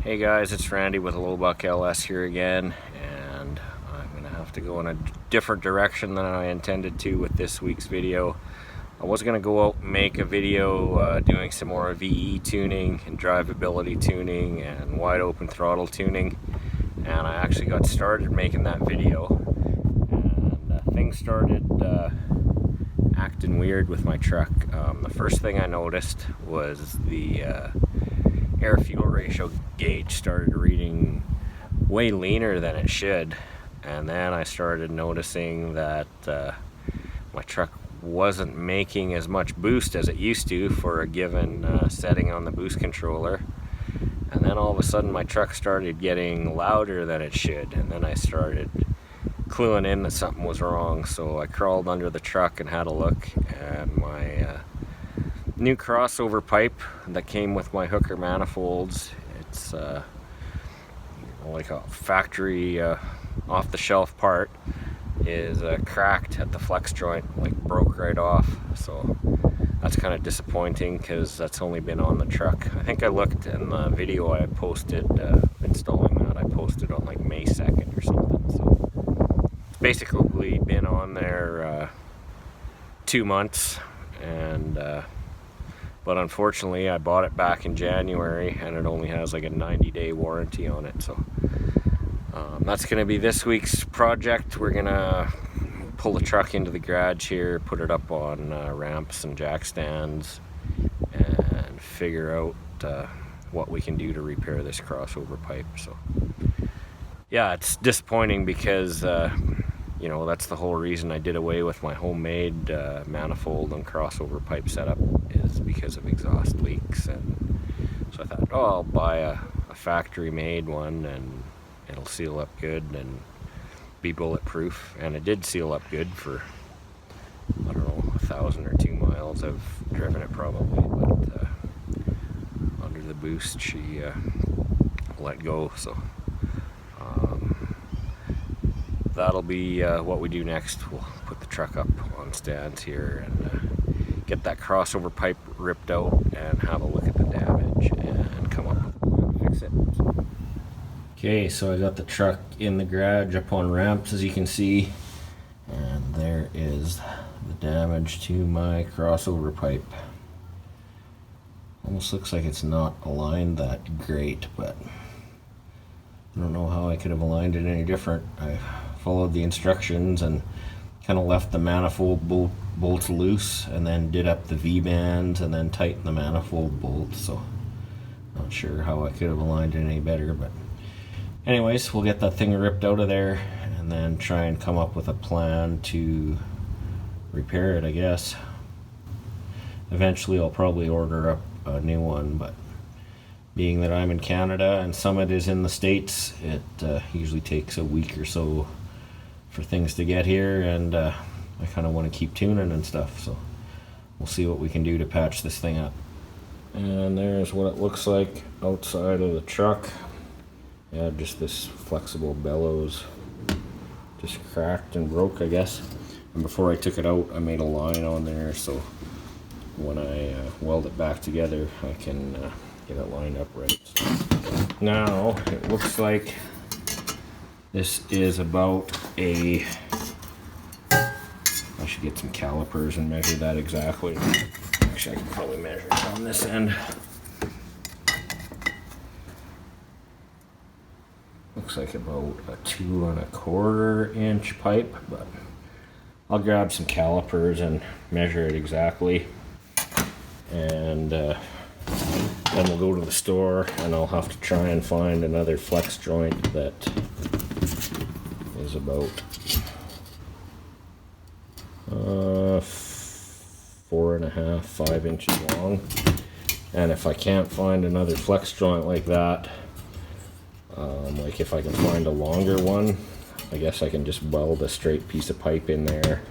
Hey guys, it's Randy with Lowbuck LS here again, and I'm going to have to go in a different direction than I intended to with this week's video. I was going to go out and make a video doing some more VE tuning and drivability tuning and wide open throttle tuning, and I actually got started making that video, and things started acting weird with my truck. The first thing I noticed was the air-fuel ratio gauge started reading way leaner than it should, and then I started noticing that my truck wasn't making as much boost as it used to for a given setting on the boost controller. And then all of a sudden my truck started getting louder than it should, and then I started cluing in that something was wrong. So I crawled under the truck and had a look, and my new crossover pipe that came with my hooker manifolds, it's like a factory off-the-shelf part, is cracked at the flex joint, like broke right off. So that's kind of disappointing because that's only been on the truck. I think I looked in the video I posted installing that. I posted on like May 2nd or something. So it's basically been on there 2 months, and but unfortunately I bought it back in January and it only has like a 90-day warranty on it. So that's going to be this week's project. We're going to pull the truck into the garage here, put it up on ramps and jack stands, and figure out what we can do to repair this crossover pipe. So yeah, it's disappointing because you know, that's the whole reason I did away with my homemade manifold and crossover pipe setup, is because of exhaust leaks. And so I thought, oh, I'll buy a factory made one and it'll seal up good and be bulletproof. And it did seal up good for, I don't know, 1,000 or 2 miles. I've driven it probably, but under the boost she let go. So that'll be what we do next. We'll put the truck up on stands here and get that crossover pipe ripped out and have a look at the damage and come up with a plan to fix it. Okay, so I got the truck in the garage up on ramps, as you can see, and there is the damage to my crossover pipe. Almost looks like it's not aligned that great, but I don't know how I could have aligned it any different. I followed the instructions and kind of left the manifold bolts loose, and then did up the V-bands and then tightened the manifold bolts. So not sure how I could have aligned it any better, but anyways, we'll get that thing ripped out of there and then try and come up with a plan to repair it, I guess. Eventually I'll probably order up a new one, but being that I'm in Canada and Summit is in the States, it usually takes a week or so for things to get here, and I kind of want to keep tuning and stuff, so we'll see what we can do to patch this thing up. And there's what it looks like outside of the truck. Yeah, just this flexible bellows just cracked and broke, I guess. And before I took it out, I made a line on there, so when I weld it back together, I can get it lined up right. Now it looks like this is about a, I should get some calipers and measure that exactly. Actually, I can probably measure it on this end. Looks like about a 2 1/4 inch pipe, but I'll grab some calipers and measure it exactly. And then we'll go to the store and I'll have to try and find another flex joint that is about 4 1/2, 5 inches long. And if I can't find another flex joint like that, like if I can find a longer one, I guess I can just weld a straight piece of pipe in there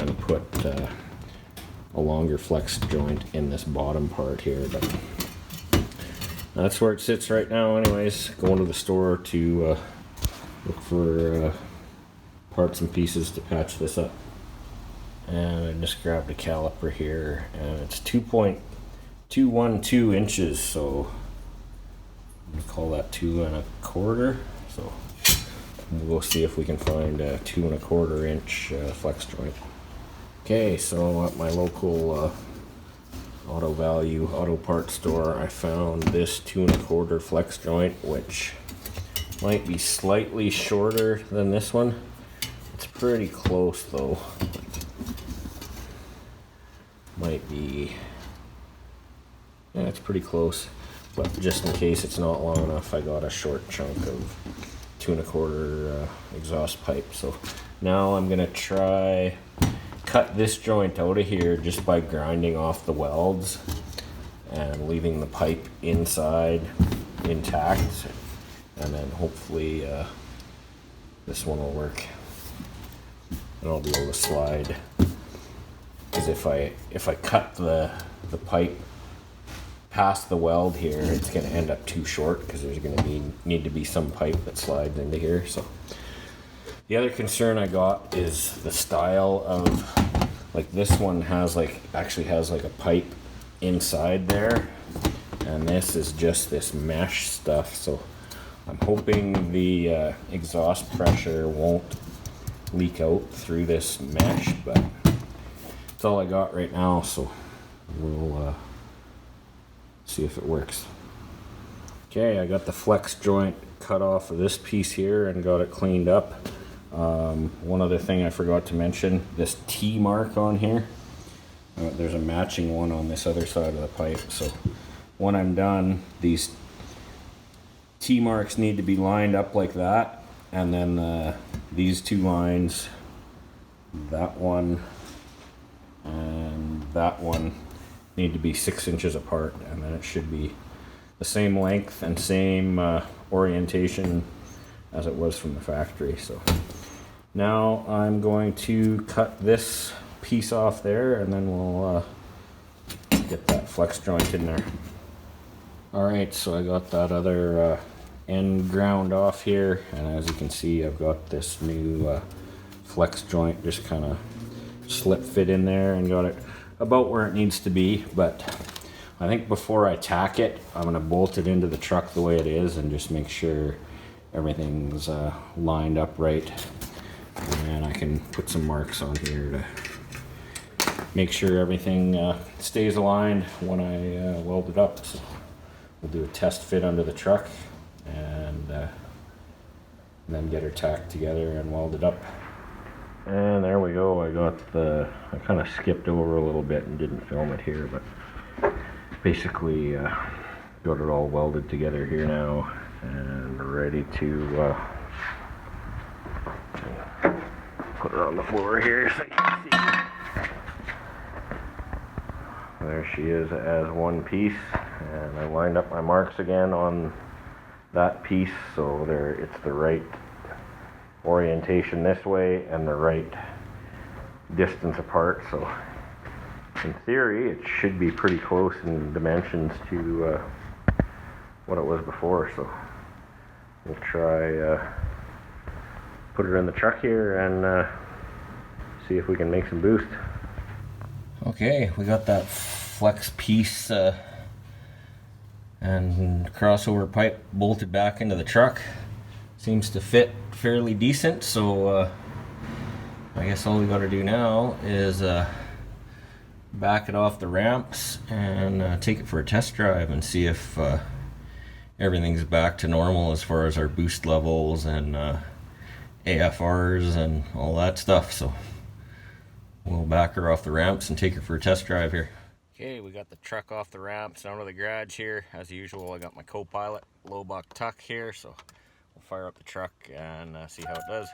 and put a longer flex joint in this bottom part here. But that's where it sits right now. Anyways, going to the store to look for parts and pieces to patch this up. And I just grabbed a caliper here, and it's 2.212 inches, so I'm gonna call that 2 1/4. So we'll go see if we can find a 2 1/4 inch flex joint. Okay, so at my local Auto Value auto parts store, I found this 2 1/4 flex joint, which might be slightly shorter than this one. It's pretty close though. Might be, yeah, it's pretty close. But just in case it's not long enough, I got a short chunk of 2 1/4 exhaust pipe. So now I'm gonna try cut this joint out of here just by grinding off the welds and leaving the pipe inside intact, and then hopefully this one will work and I'll be able to slide. Because if I cut the pipe past the weld here, it's going to end up too short because there's going to need to be some pipe that slides into here. So the other concern I got is the style of, like, this one has actually has a pipe inside there, and this is just this mesh stuff. So I'm hoping the exhaust pressure won't leak out through this mesh, but that's all I got right now. So we'll see if it works. Okay, I got the flex joint cut off of this piece here and got it cleaned up. One other thing I forgot to mention, this T mark on here, there's a matching one on this other side of the pipe. So when I'm done, these T marks need to be lined up like that, and then these two lines, that one and that one, need to be 6 inches apart, and then it should be the same length and same orientation as it was from the factory. So now I'm going to cut this piece off there, and then we'll get that flex joint in there. Alright, so I got that other end ground off here, and as you can see, I've got this new flex joint just kind of slip fit in there and got it about where it needs to be. But I think before I tack it, I'm going to bolt it into the truck the way it is and just make sure everything's lined up right, and I can put some marks on here to make sure everything stays aligned when I weld it up. So we'll do a test fit under the truck and then get her tacked together and welded up. And there we go. I kind of skipped over a little bit and didn't film it here, but basically got it all welded together here now and ready to put her on the floor here so you can see. There she is as one piece, and I lined up my marks again on that piece so it's the right orientation this way and the right distance apart. So in theory it should be pretty close in dimensions to what it was before. So we'll try put it in the truck here and see if we can make some boost. Okay, we got that flex piece and crossover pipe bolted back into the truck. Seems to fit fairly decent, so I guess all we got to do now is back it off the ramps and take it for a test drive and see if everything's back to normal as far as our boost levels and AFRs and all that stuff. So we'll back her off the ramps and take her for a test drive here. Okay, we got the truck off the ramps out of the garage here. As usual, I got my co-pilot low buck tuck here, so we'll fire up the truck and see how it does.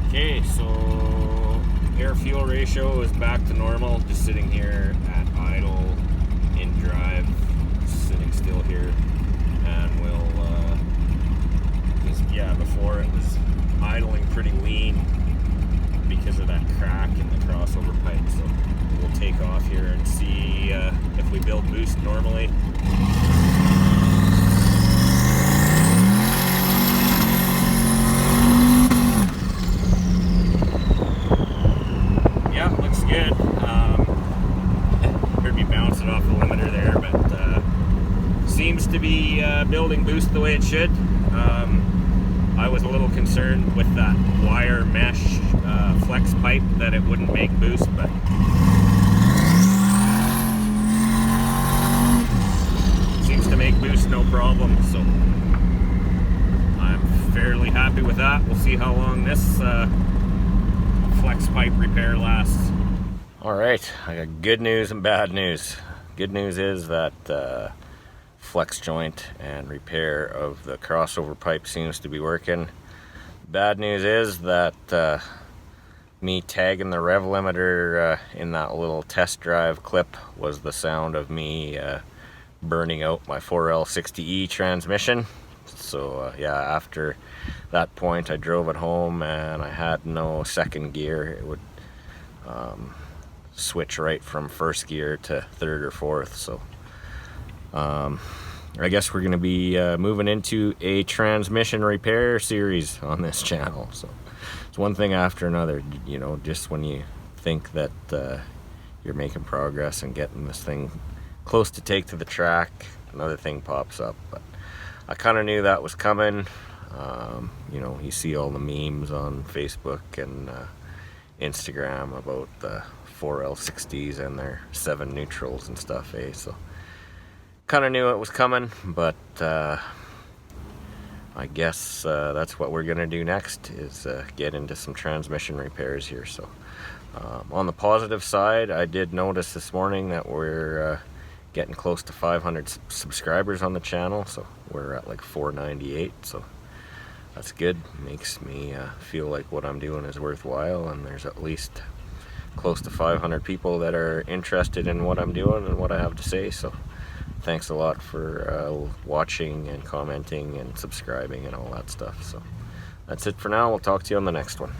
Okay, so air fuel ratio is back to normal, just sitting here at idle in drive, sitting still here, and we'll yeah, before it was idling pretty lean because of that crack in the crossover pipe. So we'll take off here and see if we build boost normally. Yeah, looks good. Heard me bounce it off the limiter there, but seems to be building boost the way it should. I was a little concerned with that wire mesh flex pipe that it wouldn't make boost, but seems to make boost no problem, so I'm fairly happy with that. We'll see how long this flex pipe repair lasts. Alright, I got good news and bad news. Good news is that flex joint and repair of the crossover pipe seems to be working. Bad news is that me tagging the rev limiter in that little test drive clip was the sound of me burning out my 4L60E transmission. So yeah, after that point I drove it home and I had no second gear. It would switch right from first gear to third or fourth. So I guess we're going to be moving into a transmission repair series on this channel. So it's one thing after another, you know, just when you think that you're making progress and getting this thing close to take to the track, another thing pops up. But I kind of knew that was coming. You know, you see all the memes on Facebook and Instagram about the 4L60s and their 7 neutrals and stuff, eh? So kind of knew it was coming, but I guess that's what we're gonna do next, is get into some transmission repairs here. So on the positive side, I did notice this morning that we're getting close to 500 subscribers on the channel, so we're at like 498, so that's good. Makes me feel like what I'm doing is worthwhile, and there's at least close to 500 people that are interested in what I'm doing and what I have to say. So thanks a lot for watching and commenting and subscribing and all that stuff. So that's it for now. We'll talk to you on the next one.